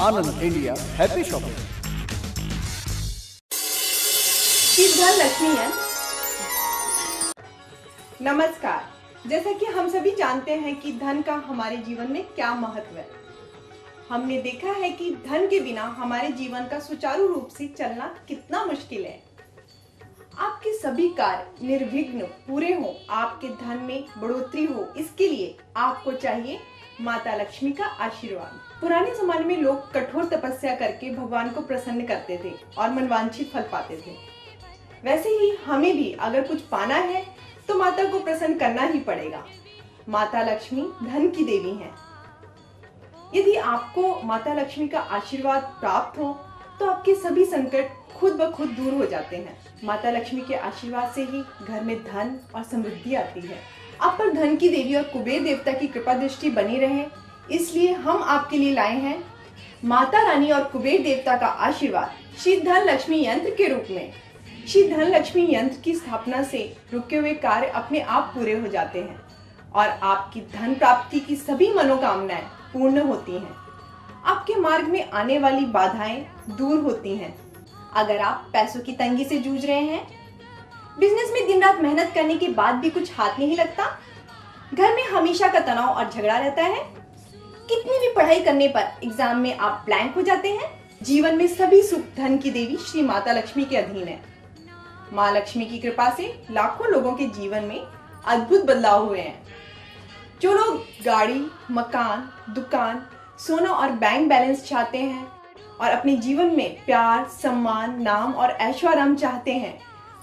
आनंद India happy shopping. सिद्धन Lakshmi यंत्र। नमस्कार। जैसा कि हम सभी जानते हैं कि धन का हमारे जीवन में क्या महत्व है। हमने देखा है कि धन के बिना हमारे जीवन का सुचारू रूप से चलना कितना मुश्किल है। आपके सभी कार्य निर्विघ्न पूरे हो, आपके धन में बढ़ोतरी हो, इसके लिए आपको चाहिए माता लक्ष्मी का आशीर्वाद। पुराने जमाने में लोग कठोर तपस्या करके भगवान को प्रसन्न करते थे और मनवांछित फल पाते थे। वैसे ही हमें भी अगर कुछ पाना है तो माता को प्रसन्न करना ही पड़ेगा। माता लक्ष्मी धन की देवी हैं। यदि आपको माता लक्ष्मी का आशीर्वाद प्राप्त हो तो आपके सभी संकट खुद ब खुद दूर हो जाते हैं। माता लक्ष्मी के आशीर्वाद से ही घर में धन और समृद्धि आती है। आप पर धन की देवी और कुबेर देवता की कृपा दृष्टि बनी रहे, इसलिए हम आपके लिए लाए हैं माता रानी और कुबेर देवता का आशीर्वाद श्री धन लक्ष्मी यंत्र के रूप में। श्री धन लक्ष्मी यंत्र की स्थापना से रुके हुए कार्य अपने आप पूरे हो जाते हैं और आपकी धन प्राप्ति की सभी मनोकामनाएं पूर्ण होती हैं। आपके मार्ग में आने वाली बाधाएं दूर होती हैं। अगर आप पैसों की तंगी से जूझ रहे हैं, बिजनेस में दिन रात मेहनत करने के बाद भी कुछ हाथ नहीं लगता, घर में हमेशा का तनाव और झगड़ा रहता है, कितनी भी पढ़ाई करने पर एग्जाम में आप ब्लैंक हो जाते हैं, जीवन में सभी सुख धन की देवी श्री माता लक्ष्मी के अधीन है। माँ लक्ष्मी की कृपा से लाखों लोगों के जीवन में अद्भुत बदलाव हुए हैं। जो लोग गाड़ी, मकान, दुकान, सोना और बैंक बैलेंस चाहते हैं और अपने जीवन में प्यार, सम्मान, नाम और ऐश्वर्य चाहते हैं,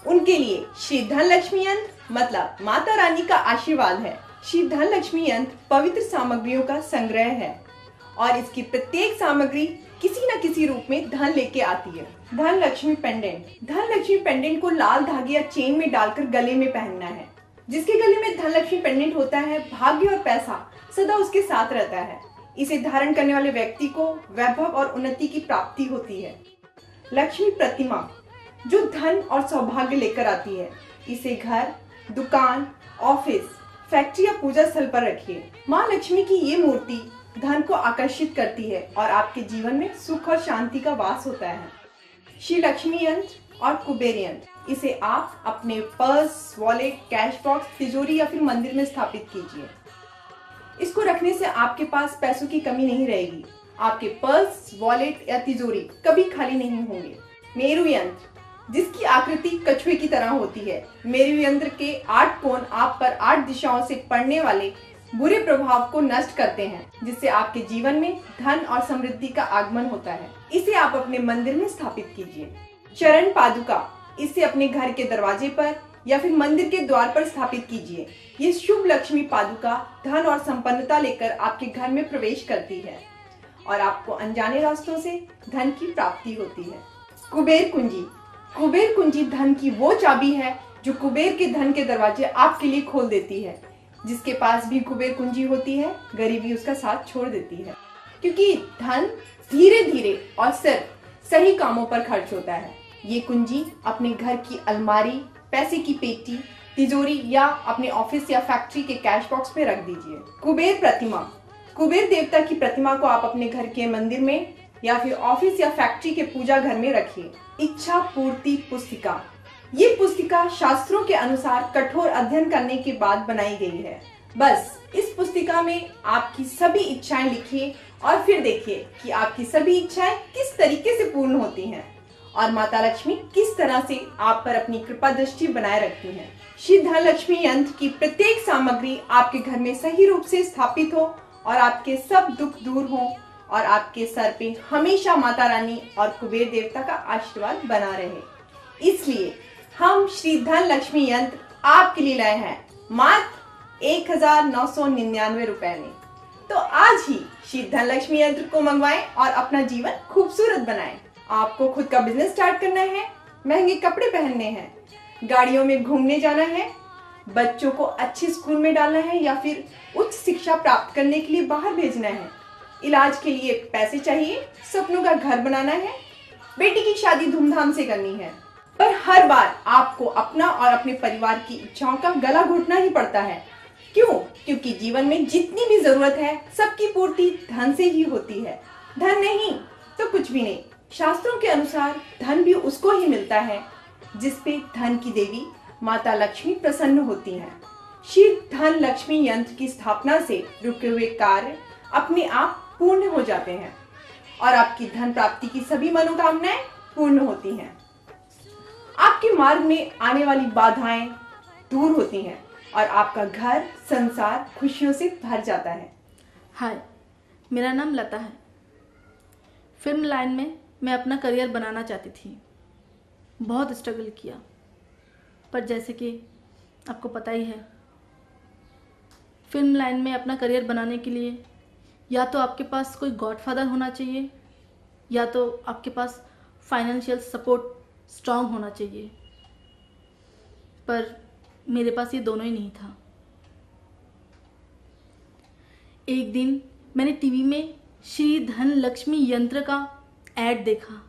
उनके लिए श्री धन लक्ष्मी यंत्र मतलब माता रानी का आशीर्वाद है। श्री धन लक्ष्मी यंत्र पवित्र सामग्रियों का संग्रह है और इसकी प्रत्येक सामग्री किसी न किसी रूप में धन लेके आती है। धन लक्ष्मी पेंडेंट। धन लक्ष्मी पेंडेंट को लाल धागे या चेन में डालकर गले में पहनना है। जिसके गले में धन लक्ष्मी पेंडेंट होता है, भाग्य और पैसा सदा उसके साथ रहता है। इसे धारण करने वाले व्यक्ति को वैभव और उन्नति की प्राप्ति होती है। लक्ष्मी प्रतिमा जो धन और सौभाग्य लेकर आती है, इसे घर, दुकान, ऑफिस, फैक्ट्री या पूजा स्थल पर रखिए। माँ लक्ष्मी की ये मूर्ति धन को आकर्षित करती है और आपके जीवन में सुख और शांति का वास होता है। श्री लक्ष्मी यंत्र और कुबेर यंत्र, इसे आप अपने पर्स, वॉलेट, कैश बॉक्स, तिजोरी या फिर मंदिर में स्थापित कीजिए। इसको रखने से आपके पास पैसों की कमी नहीं रहेगी। आपके पर्स, वॉलेट या तिजोरी कभी खाली नहीं होंगे। मेरु यंत्र जिसकी आकृति कछुए की तरह होती है। मेरु यंत्र के 8 कोण आप पर 8 दिशाओं से पड़ने वाले बुरे प्रभाव को नष्ट करते हैं, जिससे आपके जीवन में धन और समृद्धि का आगमन होता है। इसे आप अपने मंदिर में स्थापित कीजिए। चरण पादुका, इसे अपने घर के दरवाजे पर या फिर मंदिर के द्वार पर स्थापित कीजिए। ये शुभ लक्ष्मी पादुका धन और संपन्नता लेकर आपके घर में प्रवेश करती है और आपको अनजाने रास्तों से धन की प्राप्ति होती है। कुबेर कुंजी। कुबेर कुंजी धन की वो चाबी है जो कुबेर के धन के दरवाजे आपके लिए खोल देती है। जिसके पास भी कुबेर कुंजी होती है, गरीबी उसका साथ छोड़ देती है, क्योंकि धन धीरे धीरे और सिर्फ सही कामों पर खर्च होता है। ये कुंजी अपने घर की अलमारी, पैसे की पेटी, तिजोरी या अपने ऑफिस या फैक्ट्री के कैश बॉक्स में रख दीजिए। कुबेर प्रतिमा। कुबेर देवता की प्रतिमा को आप अपने घर के मंदिर में या फिर ऑफिस या फैक्ट्री के पूजा घर में रखिए। इच्छा पूर्ति पुस्तिका। ये पुस्तिका शास्त्रों के अनुसार कठोर अध्ययन करने के बाद बनाई गई है। बस इस पुस्तिका में आपकी सभी इच्छाएं लिखिए और फिर देखिए कि आपकी सभी इच्छाएं किस तरीके से पूर्ण होती हैं और माता लक्ष्मी किस तरह से आप पर अपनी कृपा दृष्टि बनाए रखती हैं। श्री धन लक्ष्मी यंत्र की प्रत्येक सामग्री आपके घर में सही रूप से स्थापित हो और आपके सब दुख दूर हो और आपके सर पे हमेशा माता रानी और कुबेर देवता का आशीर्वाद बना रहे। इसलिए हम श्री धन लक्ष्मी यंत्र आपके लिए लाए हैं मात्र 1999 रुपए में। तो आज ही श्री धन लक्ष्मी यंत्र को मंगवाएं और अपना जीवन खूबसूरत बनाएं। आपको खुद का बिजनेस स्टार्ट करना है, महंगे कपड़े पहनने हैं, गाड़ियों में घूमने जाना है, बच्चों को अच्छे स्कूल में डालना है या फिर उच्च शिक्षा प्राप्त करने के लिए बाहर भेजना है, इलाज के लिए पैसे चाहिए, सपनों का घर बनाना है, बेटी की शादी धूमधाम से करनी है, पर हर बार आपको अपना और अपने परिवार की इच्छाओं का गला घोटना ही पड़ता है। क्यों? क्योंकि जीवन में जितनी भी जरूरत है सबकी पूर्ति धन से ही होती है धन नहीं तो कुछ भी नहीं। शास्त्रों के अनुसार धन भी उसको ही मिलता है जिस पे धन की देवी माता लक्ष्मी प्रसन्न होती हैं। श्री धन लक्ष्मी यंत्र की स्थापना से रुके हुए कार्य अपने आप पूर्ण हो जाते हैं और आपकी धन प्राप्ति की सभी मनोकामनाएं पूर्ण होती हैं। आपके मार्ग में आने वाली बाधाएं दूर होती हैं और आपका घर संसार खुशियों से भर जाता है। हाय, मेरा नाम लता है। फिल्म लाइन में मैं अपना करियर बनाना चाहती थी। बहुत स्ट्रगल किया, पर जैसे कि आपको पता ही है, फिल्म लाइन में अपना करियर बनाने के लिए या तो आपके पास कोई गॉडफादर होना चाहिए या तो आपके पास फाइनेंशियल सपोर्ट स्ट्रांग होना चाहिए, पर मेरे पास ये दोनों ही नहीं था। एक दिन मैंने टीवी में श्री धन लक्ष्मी यंत्र का ऐड देखा।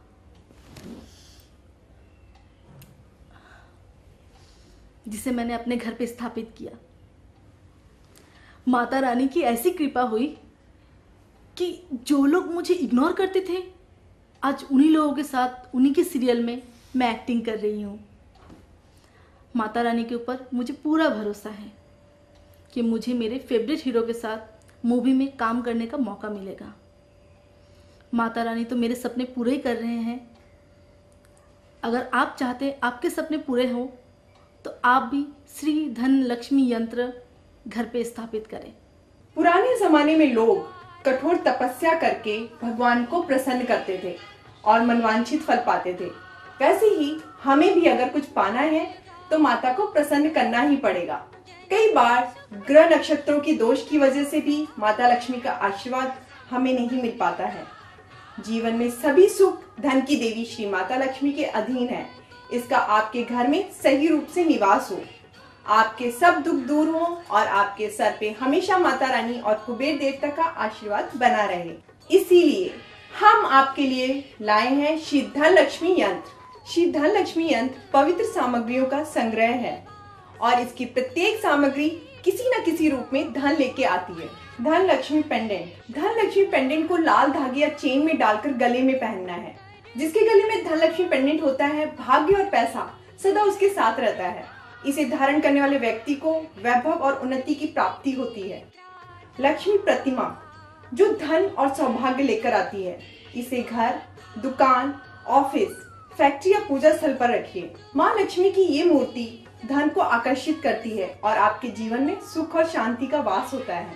जिसे मैंने अपने घर पे स्थापित किया। माता रानी की ऐसी कृपा हुई कि जो लोग मुझे इग्नोर करते थे, आज उन्हीं लोगों के साथ उन्हीं के सीरियल में मैं एक्टिंग कर रही हूँ। माता रानी के ऊपर मुझे पूरा भरोसा है कि मुझे मेरे फेवरेट हीरो के साथ मूवी में काम करने का मौका मिलेगा। माता रानी तो मेरे सपने पूरे ही कर रहे हैं। अगर आप चाहते हैं आपके सपने पूरे हों तो आप भी श्री धन लक्ष्मी यंत्र घर पे स्थापित करें। पुराने जमाने में लोग कठोर तपस्या करके भगवान को प्रसन्न करते थे और मनवांछित फल पाते थे। वैसे ही हमें भी अगर कुछ पाना है तो माता को प्रसन्न करना ही पड़ेगा। कई बार ग्रह नक्षत्रों की दोष की वजह से भी माता लक्ष्मी का आशीर्वाद हमें नहीं मिल पाता है। जीवन में सभी सुख धन की देवी श्री माता लक्ष्मी के अधीन है। इसका आपके घर में सही रूप से निवास हो, आपके सब दुख दूर हो और आपके सर पे हमेशा माता रानी और कुबेर देवता का आशीर्वाद बना रहे। इसीलिए हम आपके लिए लाए हैं श्री धन लक्ष्मी यंत्र। श्री धन लक्ष्मी यंत्र पवित्र सामग्रियों का संग्रह है और इसकी प्रत्येक सामग्री किसी न किसी रूप में धन लेके आती है। धन लक्ष्मी पेंडेंट। धन लक्ष्मी पेंडेंट को लाल धागे या चेन में डालकर गले में पहनना है। जिसके गले में धन लक्ष्मी पेंडेंट होता है, भाग्य और पैसा सदा उसके साथ रहता है। इसे धारण करने वाले व्यक्ति को वैभव और उन्नति की प्राप्ति होती है। लक्ष्मी प्रतिमा जो धन और सौभाग्य लेकर आती है। इसे घर, दुकान, ऑफिस, फैक्ट्री या पूजा स्थल पर रखिए। माँ लक्ष्मी की ये मूर्ति धन को आकर्षित करती है और आपके जीवन में सुख और शांति का वास होता है।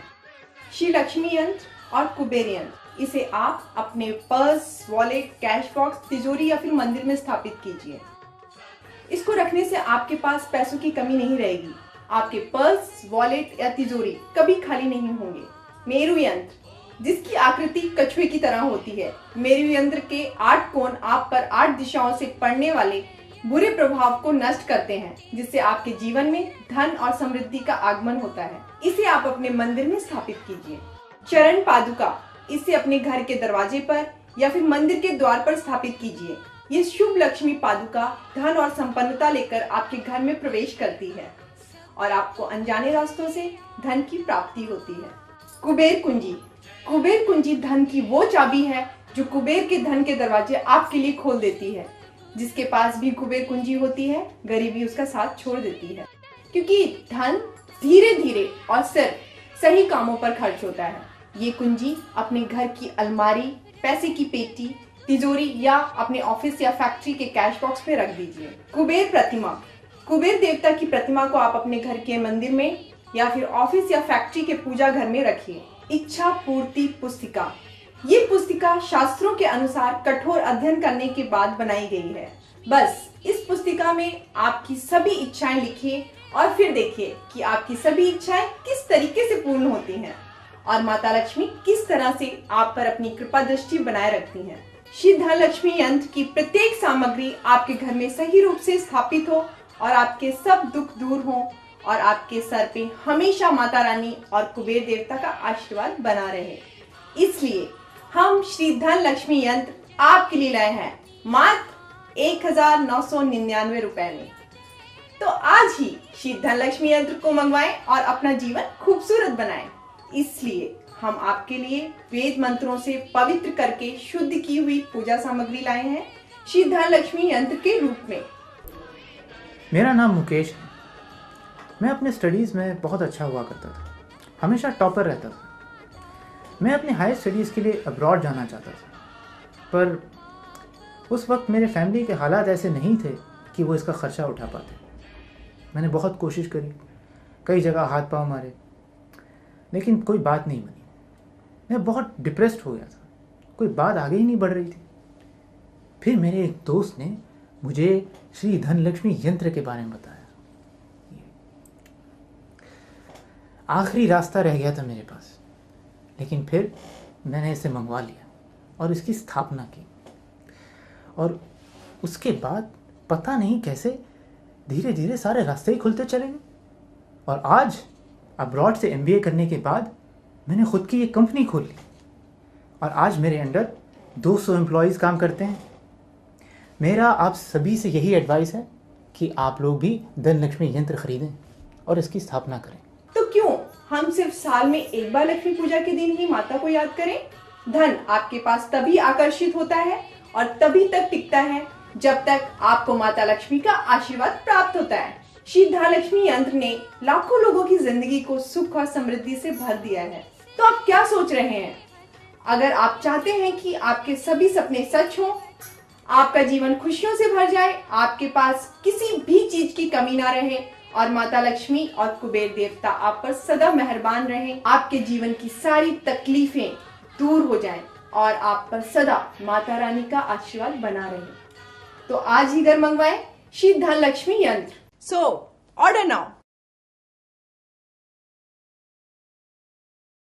श्री लक्ष्मी यंत्र और कुबेर यंत्र, इसे आप अपने पर्स, वॉलेट, कैश बॉक्स, तिजोरी या फिर मंदिर में स्थापित कीजिए। इसको रखने से आपके पास पैसों की कमी नहीं रहेगी। आपके पर्स, वॉलेट या तिजोरी कभी खाली नहीं होंगे। मेरु यंत्र जिसकी आकृति कछुए की तरह होती है। मेरु यंत्र के 8 कोण आप पर 8 दिशाओं से पड़ने वाले बुरे प्रभाव को नष्ट करते हैं, जिससे आपके जीवन में धन और समृद्धि का आगमन होता है। इसे आप अपने मंदिर में स्थापित कीजिए। चरण पादुका, इसे अपने घर के दरवाजे पर या फिर मंदिर के द्वार पर स्थापित कीजिए। ये शुभ लक्ष्मी पादुका धन और संपन्नता लेकर आपके घर में प्रवेश करती है और आपको अनजाने रास्तों से धन की प्राप्ति होती है। कुबेर कुंजी। कुबेर कुंजी धन की वो चाबी है जो कुबेर के धन के दरवाजे आपके लिए खोल देती है। जिसके पास भी कुबेर कुंजी होती है, गरीबी उसका साथ छोड़ देती है, क्योंकि धन धीरे धीरे और सिर्फ सही कामों पर खर्च होता है। ये कुंजी अपने घर की अलमारी, पैसे की पेटी, तिजोरी या अपने ऑफिस या फैक्ट्री के कैश बॉक्स में रख दीजिए। कुबेर प्रतिमा। कुबेर देवता की प्रतिमा को आप अपने घर के मंदिर में या फिर ऑफिस या फैक्ट्री के पूजा घर में रखिए। इच्छा पूर्ति पुस्तिका। ये पुस्तिका शास्त्रों के अनुसार कठोर अध्ययन करने के बाद बनाई गई है। बस इस पुस्तिका में आपकी सभी इच्छाएं लिखिए और फिर देखिए कि आपकी सभी इच्छाएं किस तरीके से पूर्ण होती हैं और माता लक्ष्मी किस तरह से आप पर अपनी कृपा दृष्टि बनाए रखती हैं। श्री धन लक्ष्मी यंत्र की प्रत्येक सामग्री आपके घर में सही रूप से स्थापित हो और आपके सब दुख दूर हो और आपके सर पे हमेशा माता रानी और कुबेर देवता का आशीर्वाद बना रहे। इसलिए हम श्री धन लक्ष्मी यंत्र आपके लिए लाए हैं मात्र 1999 रुपए में। तो आज ही श्री धन लक्ष्मी यंत्र को मंगवाएं और अपना जीवन खूबसूरत बनाएं। इसलिए हम आपके लिए वेद मंत्रों से पवित्र करके शुद्ध की हुई पूजा सामग्री लाए हैं श्री धनलक्ष्मी यंत्र के रूप में। मेरा नाम मुकेश है। मैं अपने स्टडीज़ में बहुत अच्छा हुआ करता था, हमेशा टॉपर रहता था। मैं अपने हायर स्टडीज़ के लिए अब्रॉड जाना चाहता था, पर उस वक्त मेरे फैमिली के हालात ऐसे नहीं थे कि वो इसका ख़र्चा उठा पाते। मैंने बहुत कोशिश करी, कई जगह हाथ पाँव मारे, लेकिन कोई बात नहीं बनी। मैं बहुत डिप्रेस्ड हो गया था, कोई बात आगे ही नहीं बढ़ रही थी। फिर मेरे एक दोस्त ने मुझे श्री धनलक्ष्मी यंत्र के बारे में बताया। आखिरी रास्ता रह गया था मेरे पास, लेकिन फिर मैंने इसे मंगवा लिया और इसकी स्थापना की। और उसके बाद पता नहीं कैसे धीरे धीरे सारे रास्ते ही खुलते चले गए। और आज अब्रॉड से MBA करने के बाद मैंने खुद की एक कंपनी खोल ली और आज मेरे अंडर 200 एम्प्लॉयज़ काम करते हैं। मेरा आप सभी से यही एडवाइस है कि आप लोग भी धनलक्ष्मी यंत्र खरीदें और इसकी स्थापना करें। तो क्यों हम सिर्फ साल में एक बार लक्ष्मी पूजा के दिन ही माता को याद करें? धन आपके पास तभी आकर्षित होता है और तभी तक टिकता है जब तक आपको माता लक्ष्मी का आशीर्वाद प्राप्त होता है। श्री धनलक्ष्मी यंत्र ने लाखों लोगों की जिंदगी को सुख और समृद्धि से भर दिया है। तो आप क्या सोच रहे हैं? अगर आप चाहते हैं कि आपके सभी सपने सच हों, आपका जीवन खुशियों से भर जाए, आपके पास किसी भी चीज की कमी ना रहे और माता लक्ष्मी और कुबेर देवता आप पर सदा मेहरबान रहें, आपके जीवन की सारी तकलीफें दूर हो जाएं और आप पर सदा माता रानी का आशीर्वाद बना रहे, तो आज ही घर मंगवाएं श्री धनलक्ष्मी यंत्र। So order now.